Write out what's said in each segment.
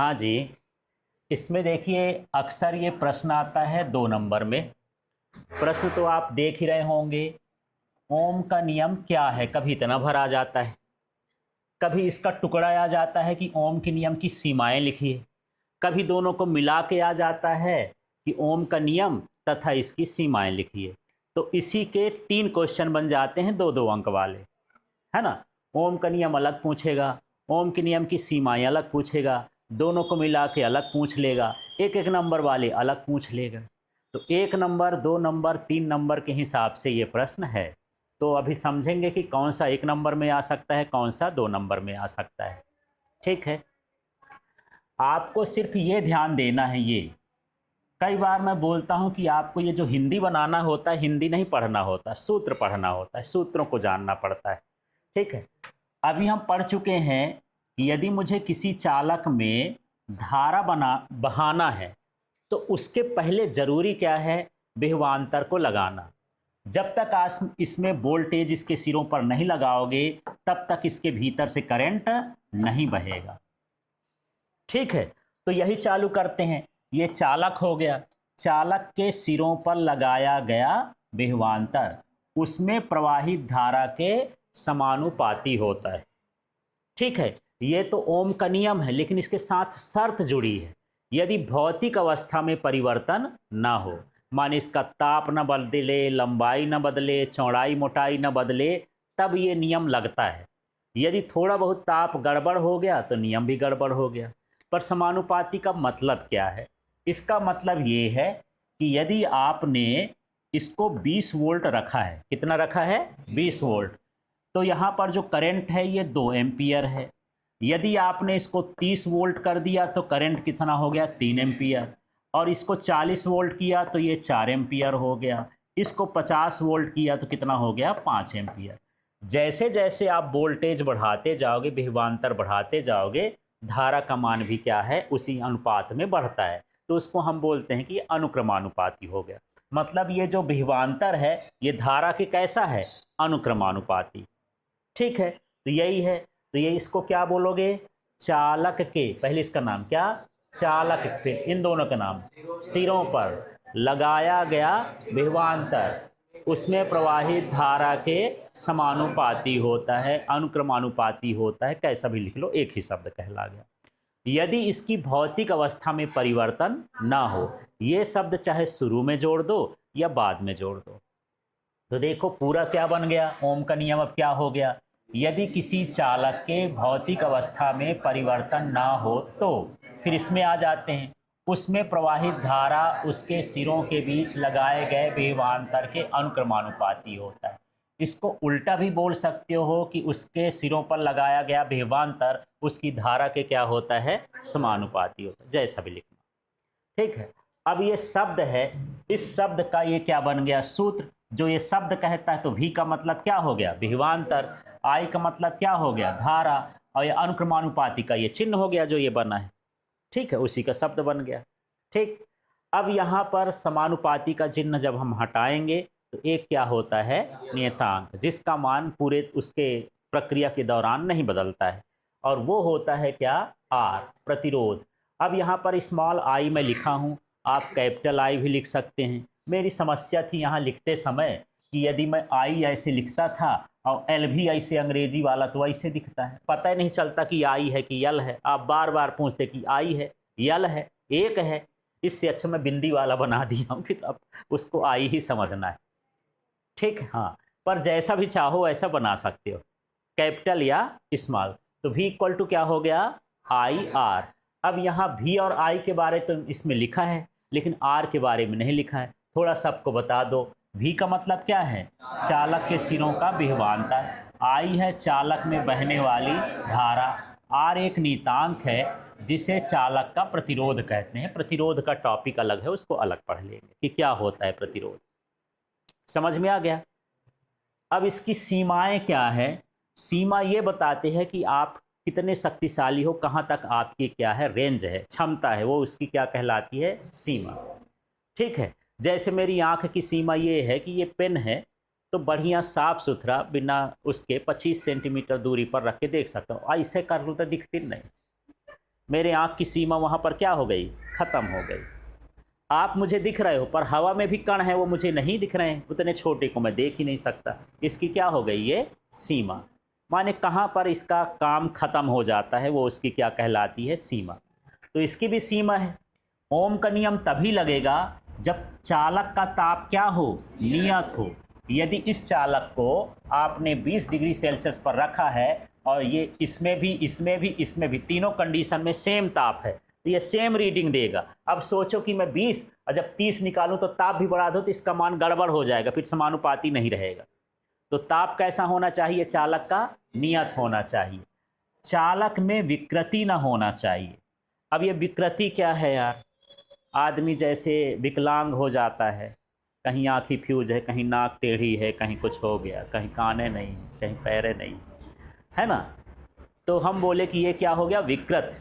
हाँ जी। इसमें देखिए अक्सर ये प्रश्न आता है 2 नंबर में। प्रश्न तो आप देख ही रहे होंगे। ओम का नियम क्या है, कभी इतना भर आ जाता है, कभी इसका टुकड़ा आ जाता है कि ओम के नियम की सीमाएं लिखिए, कभी दोनों को मिला के आ जाता है कि ओम का नियम तथा इसकी सीमाएं लिखिए। तो इसी के 3 क्वेश्चन बन जाते हैं 2-2 अंक वाले, है ना। ओम का नियम अलग पूछेगा, ओम के नियम की सीमाएं अलग पूछेगा, दोनों को मिला के अलग पूछ लेगा, 1-1 नंबर वाले अलग पूछ लेगा। तो 1 नंबर, 2 नंबर, 3 नंबर के हिसाब से ये प्रश्न है। तो अभी समझेंगे कि कौन सा 1 नंबर में आ सकता है, कौन सा 2 नंबर में आ सकता है। ठीक है, आपको सिर्फ ये ध्यान देना है। ये कई बार मैं बोलता हूँ कि आपको ये जो हिंदी बनाना होता है, हिंदी नहीं पढ़ना होता, सूत्र पढ़ना होता है, सूत्रों को जानना पड़ता है। ठीक है, अभी हम पढ़ चुके हैं कि यदि मुझे किसी चालक में धारा बहाना है तो उसके पहले जरूरी क्या है, विभवांतर को लगाना। जब तक आप इसमें वोल्टेज इसके सिरों पर नहीं लगाओगे तब तक इसके भीतर से करंट नहीं बहेगा। ठीक है, तो यही चालू करते हैं। ये चालक हो गया, चालक के सिरों पर लगाया गया विभवांतर उसमें प्रवाहित धारा के समानुपाती होता है। ठीक है, ये तो ओम का नियम है, लेकिन इसके साथ शर्त जुड़ी है। यदि भौतिक अवस्था में परिवर्तन ना हो, माने इसका ताप न बदले, लंबाई न बदले, चौड़ाई मोटाई न बदले, तब ये नियम लगता है। यदि थोड़ा बहुत ताप गड़बड़ हो गया तो नियम भी गड़बड़ हो गया। पर समानुपाती का मतलब क्या है? इसका मतलब ये है कि यदि आपने इसको 20 वोल्ट रखा है, कितना रखा है, 20 वोल्ट, तो यहाँ पर जो करंट है ये 2 एम्पियर है। यदि आपने इसको 30 वोल्ट कर दिया तो करंट कितना हो गया, 3 एम्पियर। और इसको 40 वोल्ट किया तो ये 4 एम्पियर हो गया। इसको 50 वोल्ट किया तो कितना हो गया, 5 एम्पियर। जैसे जैसे आप वोल्टेज बढ़ाते जाओगे, विभवांतर बढ़ाते जाओगे, धारा का मान भी क्या है, उसी अनुपात में बढ़ता है। तो उसको हम बोलते हैं कि ये अनुक्रमानुपाती हो गया। मतलब ये जो विभवांतर है ये धारा के कैसा है, अनुक्रमानुपाती। ठीक है, तो यही है। तो ये इसको क्या बोलोगे, चालक के, पहले इसका नाम क्या, चालक के, इन दोनों के नाम, सिरों पर लगाया गया विभवांतर उसमें प्रवाहित धारा के समानुपाती होता है, अनुक्रमानुपाती होता है, कैसा भी लिख लो, एक ही शब्द कहला गया। यदि इसकी भौतिक अवस्था में परिवर्तन ना हो, ये शब्द चाहे शुरू में जोड़ दो या बाद में जोड़ दो। तो देखो पूरा क्या बन गया, ओम का नियम अब क्या हो गया, यदि किसी चालक के भौतिक अवस्था में परिवर्तन ना हो तो, फिर इसमें आ जाते हैं, उसमें प्रवाहित धारा उसके सिरों के बीच लगाए गए विभवांतर के अनुक्रमानुपाती होता है। इसको उल्टा भी बोल सकते हो कि उसके सिरों पर लगाया गया विभवांतर उसकी धारा के क्या होता है, समानुपाती होता है, जैसा भी लिखना। ठीक है, अब ये शब्द है, इस शब्द का ये क्या बन गया, सूत्र। जो ये शब्द कहता है तो भी का मतलब क्या हो गया, विभवांतर, आई का मतलब क्या हो गया, धारा, और ये अनुक्रमानुपाती का ये चिन्ह हो गया जो ये बना है। ठीक है, उसी का शब्द बन गया। ठीक, अब यहाँ पर समानुपाती का चिन्ह जब हम हटाएंगे तो एक क्या होता है, नियतांक, जिसका मान पूरे उसके प्रक्रिया के दौरान नहीं बदलता है, और वो होता है क्या, आर, प्रतिरोध। अब यहाँ पर स्मॉल आई मैं लिखा हूँ, आप कैपिटल आई भी लिख सकते हैं। मेरी समस्या थी यहाँ लिखते समय कि यदि मैं आई ऐसे लिखता था और एल भी ऐसे अंग्रेजी वाला तो ऐसे दिखता है, पता ही नहीं चलता कि आई है कि यल है। आप बार बार पूछते कि आई है, यल है, एक है। इससे अच्छा मैं बिंदी वाला बना दिया हूँ कि अब उसको आई ही समझना है। ठीक, हाँ, पर जैसा भी चाहो ऐसा बना सकते हो, कैपिटल या स्मॉल। तो भी इक्वल टू क्या हो गया, आई आर। अब यहाँ भी और आई के बारे तो इसमें लिखा है, लेकिन आर के बारे में नहीं लिखा है। थोड़ा सबको बता दो, भी का मतलब क्या है, चालक के सिरों का विभवांतर, आई है चालक में बहने वाली धारा, आर एक नियतांक है जिसे चालक का प्रतिरोध कहते हैं। प्रतिरोध का टॉपिक अलग है, उसको अलग पढ़ लेंगे कि क्या होता है प्रतिरोध। समझ में आ गया। अब इसकी सीमाएं क्या है, सीमा ये बताते हैं कि आप कितने शक्तिशाली हो, कहाँ तक आपकी क्या है, रेंज है, क्षमता है, वो उसकी क्या कहलाती है, सीमा। ठीक है, जैसे मेरी आंख की सीमा ये है कि ये पेन है तो बढ़िया साफ सुथरा बिना उसके 25 सेंटीमीटर दूरी पर रख के देख सकता हूँ, ऐसे कर लूँ तो दिखती नहीं। मेरे आँख की सीमा वहाँ पर क्या हो गई, ख़त्म हो गई। आप मुझे दिख रहे हो पर हवा में भी कण है, वो मुझे नहीं दिख रहे हैं, उतने छोटे को मैं देख ही नहीं सकता। इसकी क्या हो गई, ये सीमा। माने कहाँ पर इसका काम ख़त्म हो जाता है, वो उसकी क्या कहलाती है, सीमा। तो इसकी भी सीमा है। ओम का नियम तभी लगेगा जब चालक का ताप क्या हो, नियत हो। यदि इस चालक को आपने 20 डिग्री सेल्सियस पर रखा है और ये इसमें भी तीनों कंडीशन में सेम ताप है, तो ये सेम रीडिंग देगा। अब सोचो कि मैं 20 और जब 30 निकालूं तो ताप भी बढ़ा दो तो इसका मान गड़बड़ हो जाएगा, फिर समानुपाती नहीं रहेगा। तो ताप कैसा होना चाहिए, चालक का नियत होना चाहिए, चालक में विकृति ना होना चाहिए। अब ये विकृति क्या है यार, आदमी जैसे विकलांग हो जाता है, कहीं आँखी फ्यूज है, कहीं नाक टेढ़ी है, कहीं कुछ हो गया, कहीं काने नहीं, कहीं पैरे नहीं, है ना। तो हम बोले कि ये क्या हो गया, विकृत।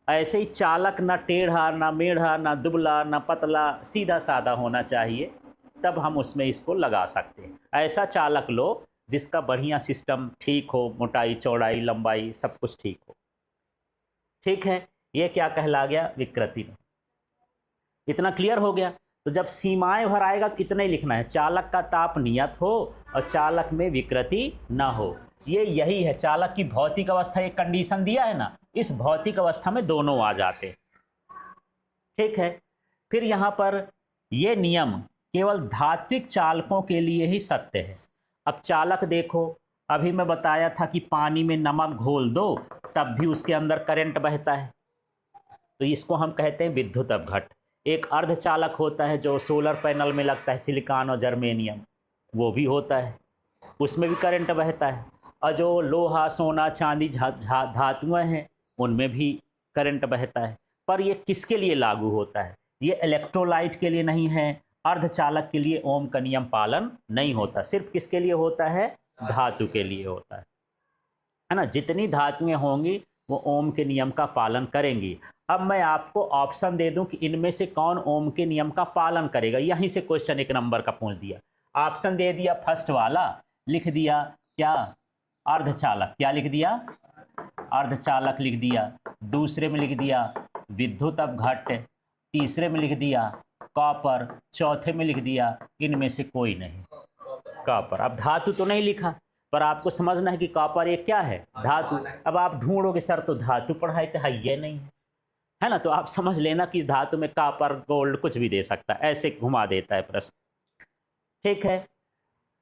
ऐसे ही चालक ना टेढ़ा, ना मेढ़ा, ना दुबला, ना पतला, सीधा साधा होना चाहिए, तब हम उसमें इसको लगा सकते हैं। ऐसा चालक लो जिसका बढ़िया सिस्टम ठीक हो, मोटाई चौड़ाई लंबाई सब कुछ ठीक हो। ठीक है, ये क्या कहला गया, विकृति में। इतना क्लियर हो गया। तो जब सीमाएं भर आएगा तो इतना ही लिखना है, चालक का ताप नियत हो और चालक में विकृति ना हो। ये यही है चालक की भौतिक अवस्था, एक कंडीशन दिया है ना, इस भौतिक अवस्था में दोनों आ जाते। ठीक है, फिर यहाँ पर ये नियम केवल धात्विक चालकों के लिए ही सत्य है। अब चालक देखो, अभी मैं बताया था कि पानी में नमक घोल दो तब भी उसके अंदर करंट बहता है, तो इसको हम कहते हैं विद्युत अपघट्ट। एक अर्धचालक होता है जो सोलर पैनल में लगता है, सिलिकॉन और जर्मेनियम, वो भी होता है, उसमें भी करंट बहता है। और जो लोहा सोना चांदी धातुएं हैं उनमें भी करंट बहता है। पर ये किसके लिए लागू होता है, ये इलेक्ट्रोलाइट के लिए नहीं है, अर्धचालक के लिए ओम का नियम पालन नहीं होता। सिर्फ किसके लिए होता है, धातु के लिए होता है ना। जितनी धातुएं होंगी वो ओम के नियम का पालन करेंगी। अब मैं आपको ऑप्शन दे दूं कि इनमें से कौन ओम के नियम का पालन करेगा, यहीं से क्वेश्चन 1 नंबर का पूछ दिया। ऑप्शन दे दिया, फर्स्ट वाला लिख दिया क्या, अर्धचालक, क्या लिख दिया, अर्धचालक लिख दिया। दूसरे में लिख दिया विद्युत अपघट्ट, तीसरे में लिख दिया कॉपर, चौथे में लिख दिया इनमें से कोई नहीं, कॉपर। अब धातु तो नहीं लिखा, पर आपको समझना है कि कॉपर ये क्या है, धातु। अब आप ढूंढोगे सर तो धातु पढ़ाई तो है ये नहीं, है ना, तो आप समझ लेना कि धातु में कॉपर गोल्ड कुछ भी दे सकता है, ऐसे घुमा देता है प्रश्न। ठीक है,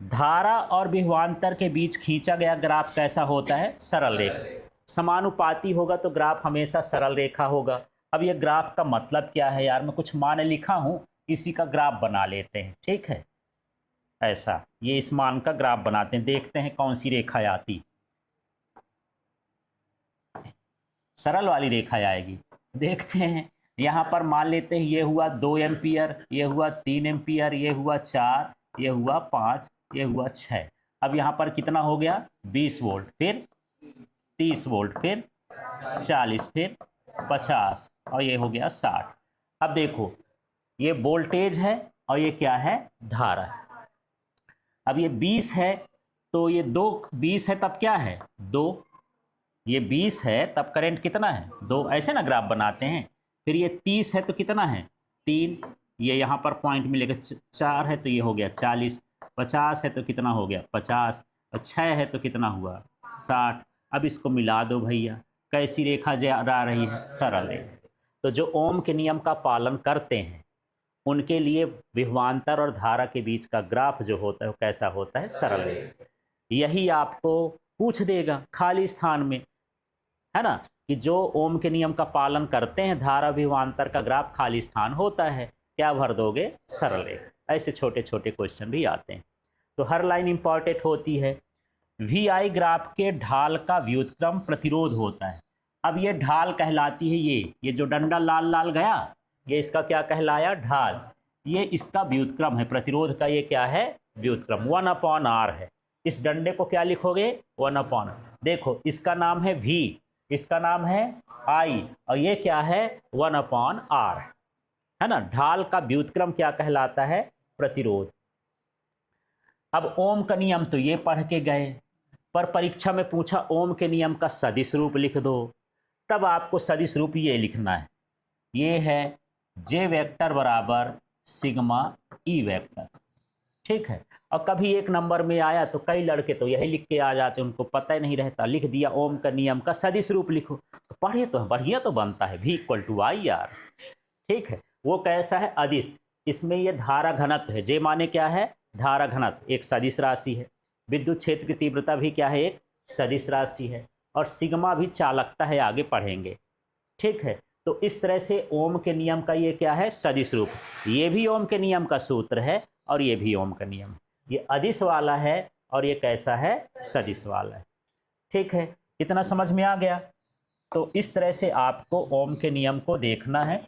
धारा और विभवांतर के बीच खींचा गया ग्राफ कैसा होता है, सरल रेखा। समानुपाती होगा तो ग्राफ हमेशा सरल रेखा होगा। अब ये ग्राफ का मतलब क्या है यार, मैं कुछ मान लिखा हूं, इसी का ग्राफ बना लेते हैं। ठीक है, ऐसा ये इस मान का ग्राफ बनाते हैं, देखते हैं कौन सी रेखा आती, सरल वाली रेखा आएगी। देखते हैं, यहाँ पर मान लेते हैं ये हुआ 2 एम्पियर, ये हुआ 3 एम्पियर, ये हुआ 4, ये हुआ 5, ये हुआ 6। अब यहाँ पर कितना हो गया, 20 वोल्ट, फिर 30 वोल्ट, फिर 40, फिर 50 और ये हो गया 60। अब देखो ये वोल्टेज है और ये क्या है, धारा है। अब ये 20 है तो ये 2, 20 है तब क्या है 2, ये 20 है तब करंट कितना है 2, ऐसे ना ग्राफ बनाते हैं। फिर ये 30 है तो कितना है 3, ये यहाँ पर पॉइंट मिलेगा, 4 है तो ये हो गया 40, 50 है तो कितना हो गया 50, और 6 है तो कितना हुआ 60। अब इसको मिला दो भैया, कैसी रेखा जा रही है, सरल रेखा। तो जो ओम के नियम का पालन करते हैं उनके लिए विभवांतर और धारा के बीच का ग्राफ जो होता है वो कैसा होता है, सरल रेखा। यही आपको पूछ देगा खाली स्थान में, है ना, कि जो ओम के नियम का पालन करते हैं धारा विभवांतर का ग्राफ खाली स्थान होता है, क्या भर दोगे, सरल रेखा। ऐसे छोटे छोटे क्वेश्चन भी आते हैं, तो हर लाइन इंपॉर्टेंट होती है। वी आई ग्राफ के ढाल का व्युत्क्रम प्रतिरोध होता है। अब ये ढाल कहलाती है, ये जो डंडा लाल लाल गया ये इसका क्या कहलाया, ढाल। ये इसका व्युत्क्रम है, प्रतिरोध का ये क्या है, व्युत्क्रम, 1/r है। इस डंडे को क्या लिखोगे, 1/। देखो इसका नाम है v, इसका नाम है i और ये क्या है 1/r, है ना। ढाल का व्युत्क्रम क्या कहलाता है, प्रतिरोध। अब ओम का नियम तो ये पढ़ के गए, पर परीक्षा में पूछा ओम के नियम का सदिश रूप लिख दो, तब आपको सदिश रूप ये लिखना है, ये है जे वेक्टर बराबर सिग्मा ई वेक्टर। ठीक है। और कभी एक नंबर में आया तो कई लड़के तो यही लिख के आ जाते, उनको पता ही नहीं रहता, लिख दिया ओम का नियम का सदिश रूप लिखो, तो पढ़े तो बढ़िया तो बनता है, V = I R। ठीक है। वो कैसा है? अदिश। इसमें ये धारा घनत्व है, जे माने क्या है? धारा घनत्व, एक सदिश राशि है। विद्युत क्षेत्र की तीव्रता भी क्या है? एक सदिश राशि है। और सिग्मा भी चालकता है, आगे पढ़ेंगे। ठीक है। तो इस तरह से ओम के नियम का ये क्या है? सदिश रूप। ये भी ओम के नियम का सूत्र है और ये भी ओम का नियम। ये अदिश वाला है और ये कैसा है? सदिश वाला है। ठीक है। इतना समझ में आ गया? तो इस तरह से आपको ओम के नियम को देखना है।